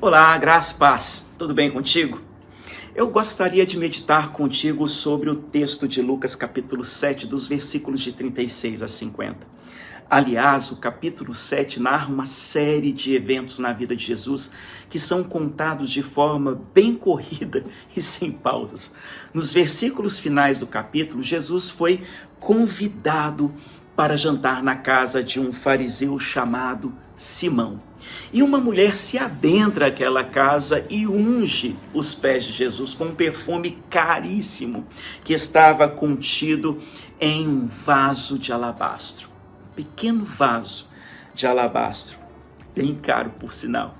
Olá, graça e paz. Tudo bem contigo? Eu gostaria de meditar contigo sobre o texto de Lucas capítulo 7, dos versículos de 36 a 50. Aliás, o capítulo 7 narra uma série de eventos na vida de Jesus que são contados de forma bem corrida e sem pausas. Nos versículos finais do capítulo, Jesus foi convidado para jantar na casa de um fariseu chamado Simão. E uma mulher se adentra àquela casa e unge os pés de Jesus com um perfume caríssimo que estava contido em um vaso de alabastro. Pequeno vaso de alabastro, bem caro por sinal.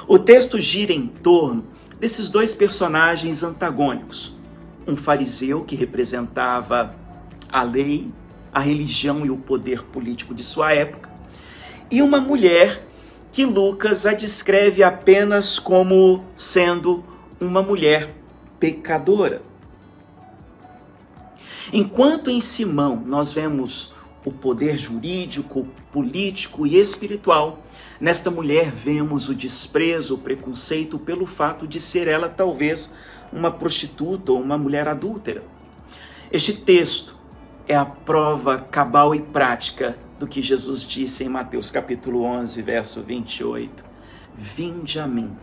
O texto gira em torno desses dois personagens antagônicos. Um fariseu que representava a lei, a religião e o poder político de sua época, e uma mulher que Lucas a descreve apenas como sendo uma mulher pecadora. Enquanto em Simão nós vemos o poder jurídico, político e espiritual, nesta mulher vemos o desprezo, o preconceito pelo fato de ser ela talvez uma prostituta ou uma mulher adúltera. Este texto é a prova cabal e prática do que Jesus disse em Mateus capítulo 11, verso 28. Vinde a mim,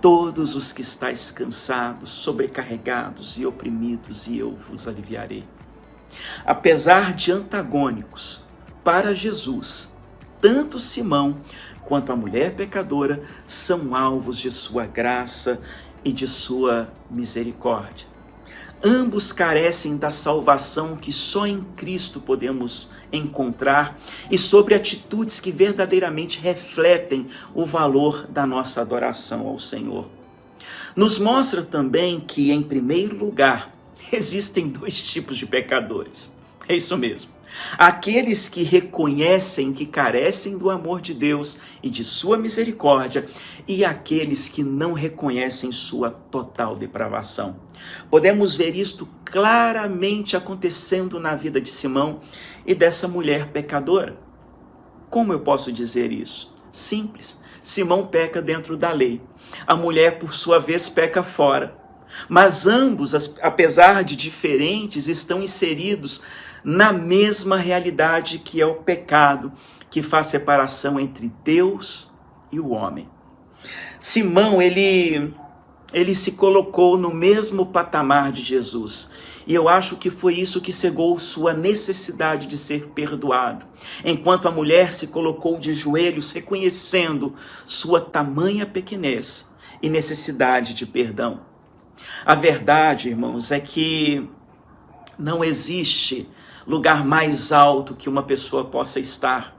todos os que estáis cansados, sobrecarregados e oprimidos, e eu vos aliviarei. Apesar de antagônicos para Jesus, tanto Simão quanto a mulher pecadora são alvos de sua graça e de sua misericórdia. Ambos carecem da salvação que só em Cristo podemos encontrar e sobre atitudes que verdadeiramente refletem o valor da nossa adoração ao Senhor. Nos mostra também que, em primeiro lugar, existem dois tipos de pecadores. É isso mesmo. Aqueles que reconhecem que carecem do amor de Deus e de sua misericórdia, e aqueles que não reconhecem sua total depravação. Podemos ver isto claramente acontecendo na vida de Simão e dessa mulher pecadora. Como eu posso dizer isso? Simples. Simão peca dentro da lei. A mulher, por sua vez, peca fora. Mas ambos, apesar de diferentes, estão inseridos na mesma realidade que é o pecado, que faz separação entre Deus e o homem. Simão, ele se colocou no mesmo patamar de Jesus. E eu acho que foi isso que cegou sua necessidade de ser perdoado. Enquanto a mulher se colocou de joelhos, reconhecendo sua tamanha pequenez e necessidade de perdão. A verdade, irmãos, é que não existe lugar mais alto que uma pessoa possa estar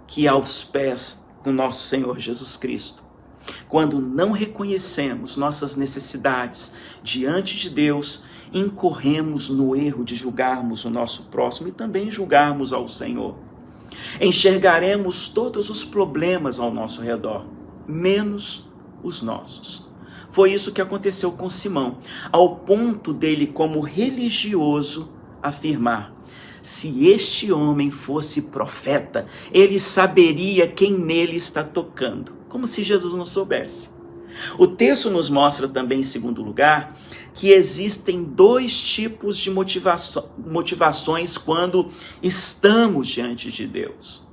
que aos pés do nosso Senhor Jesus Cristo. Quando não reconhecemos nossas necessidades diante de Deus, incorremos no erro de julgarmos o nosso próximo e também julgarmos ao Senhor. Enxergaremos todos os problemas ao nosso redor, menos os nossos. Foi isso que aconteceu com Simão, ao ponto dele, como religioso, afirmar: se este homem fosse profeta, ele saberia quem nele está tocando. Como se Jesus não soubesse. O texto nos mostra também, em segundo lugar, que existem dois tipos de motivações quando estamos diante de Deus.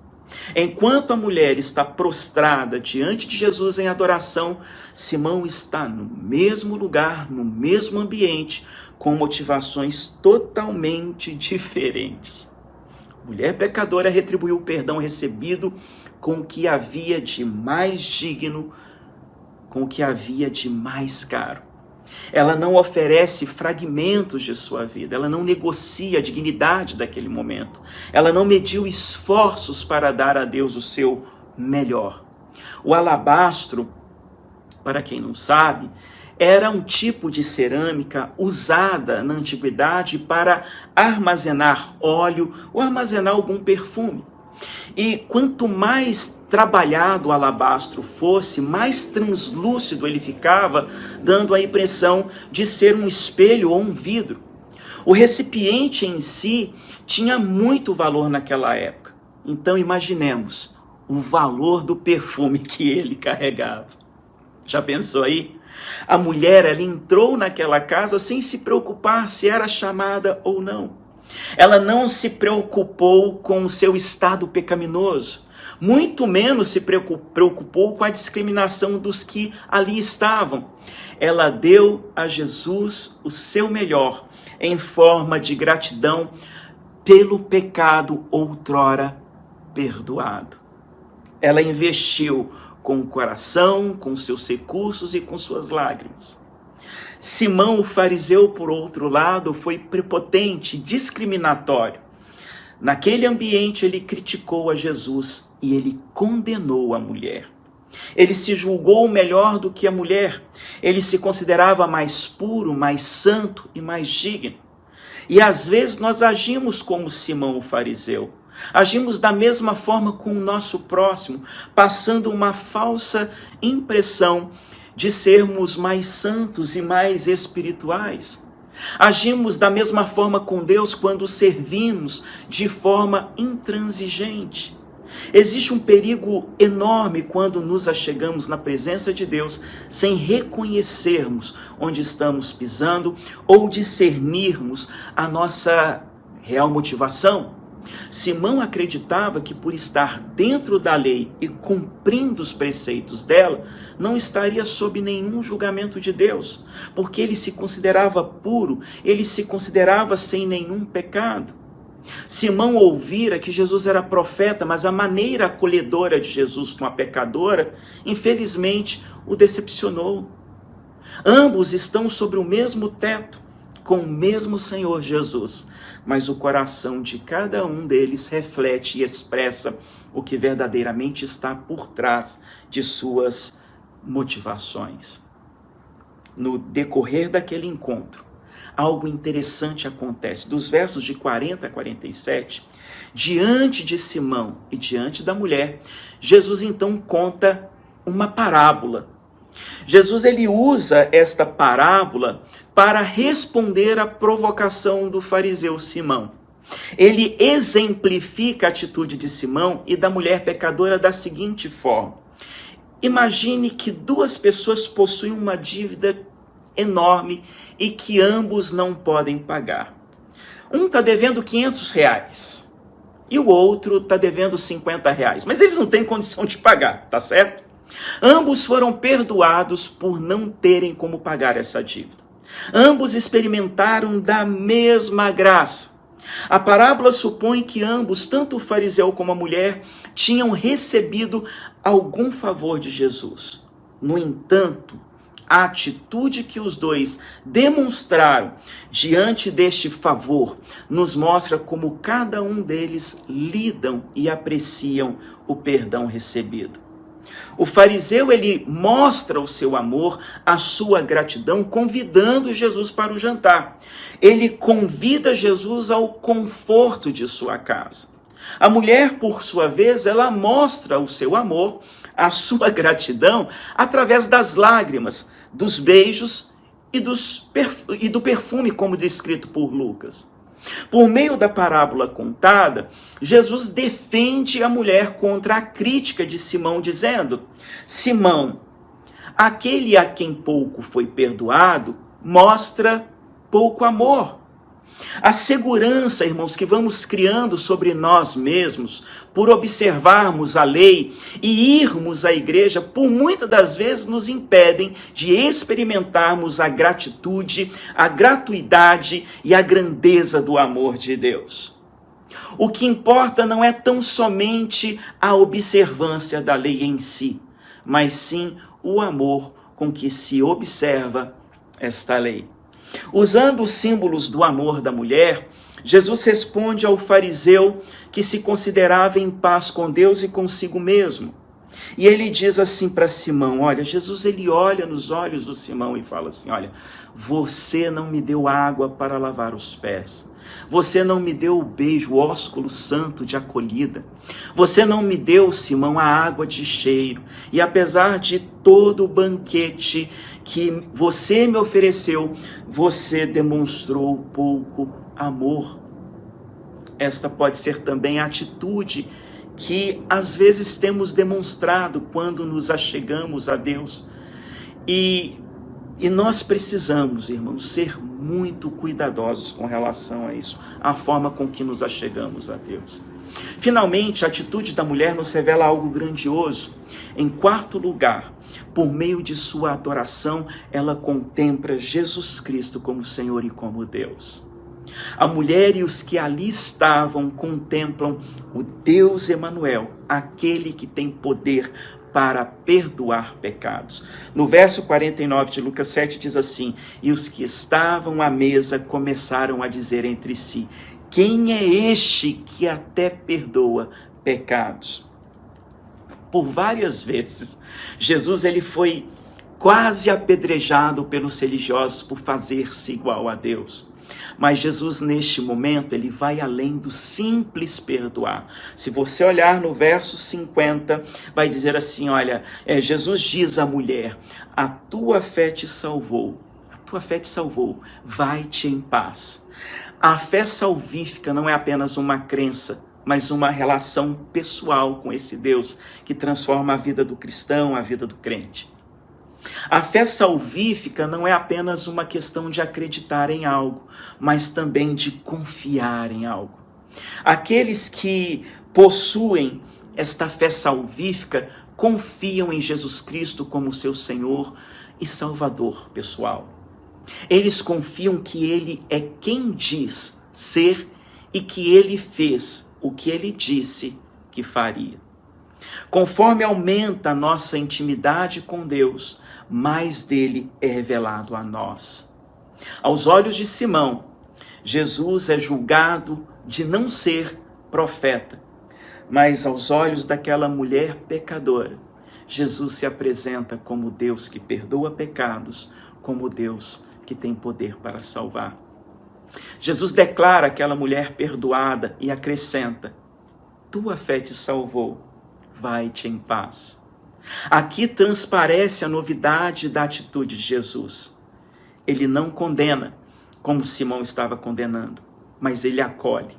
Enquanto a mulher está prostrada diante de Jesus em adoração, Simão está no mesmo lugar, no mesmo ambiente, com motivações totalmente diferentes. A mulher pecadora retribuiu o perdão recebido com o que havia de mais digno, com o que havia de mais caro. Ela não oferece fragmentos de sua vida, ela não negocia a dignidade daquele momento, ela não mediu esforços para dar a Deus o seu melhor. O alabastro, para quem não sabe, era um tipo de cerâmica usada na antiguidade para armazenar óleo ou armazenar algum perfume. E quanto mais trabalhado o alabastro fosse, mais translúcido ele ficava, dando a impressão de ser um espelho ou um vidro. O recipiente em si tinha muito valor naquela época. Então imaginemos o valor do perfume que ele carregava. Já pensou aí? A mulher, ela entrou naquela casa sem se preocupar se era chamada ou não. Ela não se preocupou com o seu estado pecaminoso, muito menos se preocupou com a discriminação dos que ali estavam. Ela deu a Jesus o seu melhor, em forma de gratidão pelo pecado outrora perdoado. Ela investiu com o coração, com seus recursos e com suas lágrimas. Simão, o fariseu, por outro lado, foi prepotente, discriminatório. Naquele ambiente, ele criticou a Jesus e ele condenou a mulher. Ele se julgou melhor do que a mulher. Ele se considerava mais puro, mais santo e mais digno. E às vezes nós agimos como Simão, o fariseu. Agimos da mesma forma com o nosso próximo, passando uma falsa impressão de sermos mais santos e mais espirituais. Agimos da mesma forma com Deus quando servimos de forma intransigente. Existe um perigo enorme quando nos achegamos na presença de Deus sem reconhecermos onde estamos pisando ou discernirmos a nossa real motivação. Simão acreditava que por estar dentro da lei e cumprindo os preceitos dela, não estaria sob nenhum julgamento de Deus, porque ele se considerava puro, ele se considerava sem nenhum pecado. Simão ouvira que Jesus era profeta, mas a maneira acolhedora de Jesus com a pecadora, infelizmente, o decepcionou. Ambos estão sobre o mesmo teto, com o mesmo Senhor Jesus, mas o coração de cada um deles reflete e expressa o que verdadeiramente está por trás de suas motivações. No decorrer daquele encontro, algo interessante acontece. Dos versos de 40 a 47, diante de Simão e diante da mulher, Jesus então conta uma parábola. Jesus ele usa esta parábola para responder à provocação do fariseu Simão. Ele exemplifica a atitude de Simão e da mulher pecadora da seguinte forma. Imagine que duas pessoas possuem uma dívida enorme e que ambos não podem pagar. Um está devendo R$500 e o outro está devendo R$50, mas eles não têm condição de pagar, tá certo? Ambos foram perdoados por não terem como pagar essa dívida. Ambos experimentaram da mesma graça. A parábola supõe que ambos, tanto o fariseu como a mulher, tinham recebido algum favor de Jesus. No entanto, a atitude que os dois demonstraram diante deste favor nos mostra como cada um deles lidam e apreciam o perdão recebido. O fariseu, ele mostra o seu amor, a sua gratidão, convidando Jesus para o jantar. Ele convida Jesus ao conforto de sua casa. A mulher, por sua vez, ela mostra o seu amor, a sua gratidão, através das lágrimas, dos beijos e do perfume, como descrito por Lucas. Por meio da parábola contada, Jesus defende a mulher contra a crítica de Simão, dizendo: Simão, aquele a quem pouco foi perdoado, mostra pouco amor. A segurança, irmãos, que vamos criando sobre nós mesmos, por observarmos a lei e irmos à igreja, por muitas das vezes nos impedem de experimentarmos a gratitude, a gratuidade e a grandeza do amor de Deus. O que importa não é tão somente a observância da lei em si, mas sim o amor com que se observa esta lei. Usando os símbolos do amor da mulher, Jesus responde ao fariseu que se considerava em paz com Deus e consigo mesmo. E ele diz assim para Simão, olha, Jesus ele olha nos olhos do Simão e fala assim, olha, você não me deu água para lavar os pés. Você não me deu o beijo, o ósculo santo de acolhida. Você não me deu, Simão, a água de cheiro. E apesar de todo o banquete que você me ofereceu, você demonstrou pouco amor. Esta pode ser também a atitude que às vezes temos demonstrado quando nos achegamos a Deus. E nós precisamos, irmãos, ser muito cuidadosos com relação a isso, a forma com que nos achegamos a Deus. Finalmente, a atitude da mulher nos revela algo grandioso. Em quarto lugar, por meio de sua adoração, ela contempla Jesus Cristo como Senhor e como Deus. A mulher e os que ali estavam contemplam o Deus Emanuel, aquele que tem poder para perdoar pecados. No verso 49 de Lucas 7 diz assim: e os que estavam à mesa começaram a dizer entre si: quem é este que até perdoa pecados? Por várias vezes, Jesus ele foi quase apedrejado pelos religiosos por fazer-se igual a Deus. Mas Jesus, neste momento, ele vai além do simples perdoar. Se você olhar no verso 50, vai dizer assim, olha, Jesus diz à mulher: a tua fé te salvou, a tua fé te salvou, vai-te em paz. A fé salvífica não é apenas uma crença, mas uma relação pessoal com esse Deus que transforma a vida do cristão, a vida do crente. A fé salvífica não é apenas uma questão de acreditar em algo, mas também de confiar em algo. Aqueles que possuem esta fé salvífica confiam em Jesus Cristo como seu Senhor e Salvador pessoal. Eles confiam que Ele é quem diz ser e que Ele fez o que Ele disse que faria. Conforme aumenta a nossa intimidade com Deus, mais dele é revelado a nós. Aos olhos de Simão, Jesus é julgado de não ser profeta, mas aos olhos daquela mulher pecadora, Jesus se apresenta como Deus que perdoa pecados, como Deus que tem poder para salvar. Jesus declara aquela mulher perdoada e acrescenta: tua fé te salvou, vai-te em paz. Aqui transparece a novidade da atitude de Jesus. Ele não condena, como Simão estava condenando, mas ele acolhe.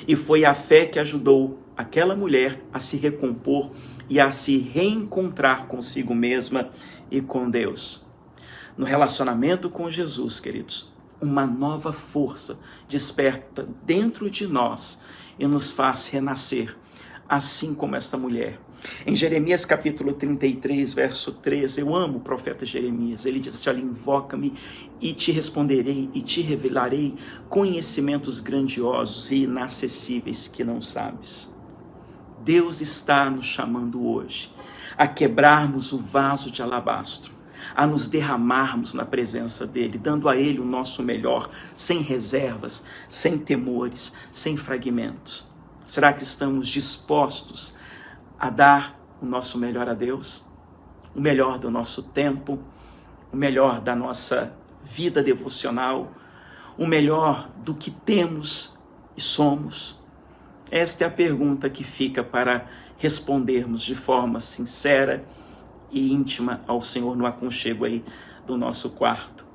E foi a fé que ajudou aquela mulher a se recompor e a se reencontrar consigo mesma e com Deus. No relacionamento com Jesus, queridos, uma nova força desperta dentro de nós e nos faz renascer, assim como esta mulher. Em Jeremias capítulo 33, verso 13, eu amo o profeta Jeremias, ele diz assim, olha, invoca-me e te responderei e te revelarei conhecimentos grandiosos e inacessíveis que não sabes. Deus está nos chamando hoje a quebrarmos o vaso de alabastro, a nos derramarmos na presença dele, dando a ele o nosso melhor, sem reservas, sem temores, sem fragmentos. Será que estamos dispostos a dar o nosso melhor a Deus? O melhor do nosso tempo, o melhor da nossa vida devocional, o melhor do que temos e somos? Esta é a pergunta que fica para respondermos de forma sincera e íntima ao Senhor no aconchego aí do nosso quarto.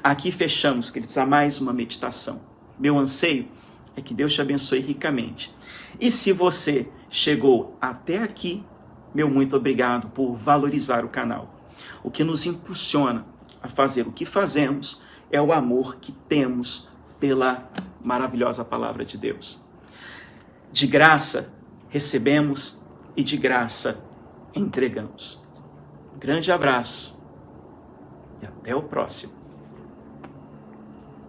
Aqui fechamos, queridos, a mais uma meditação. Meu anseio é que Deus te abençoe ricamente. E se você chegou até aqui, meu muito obrigado por valorizar o canal. O que nos impulsiona a fazer o que fazemos é o amor que temos pela maravilhosa palavra de Deus. De graça recebemos e de graça entregamos. Um grande abraço e até o próximo.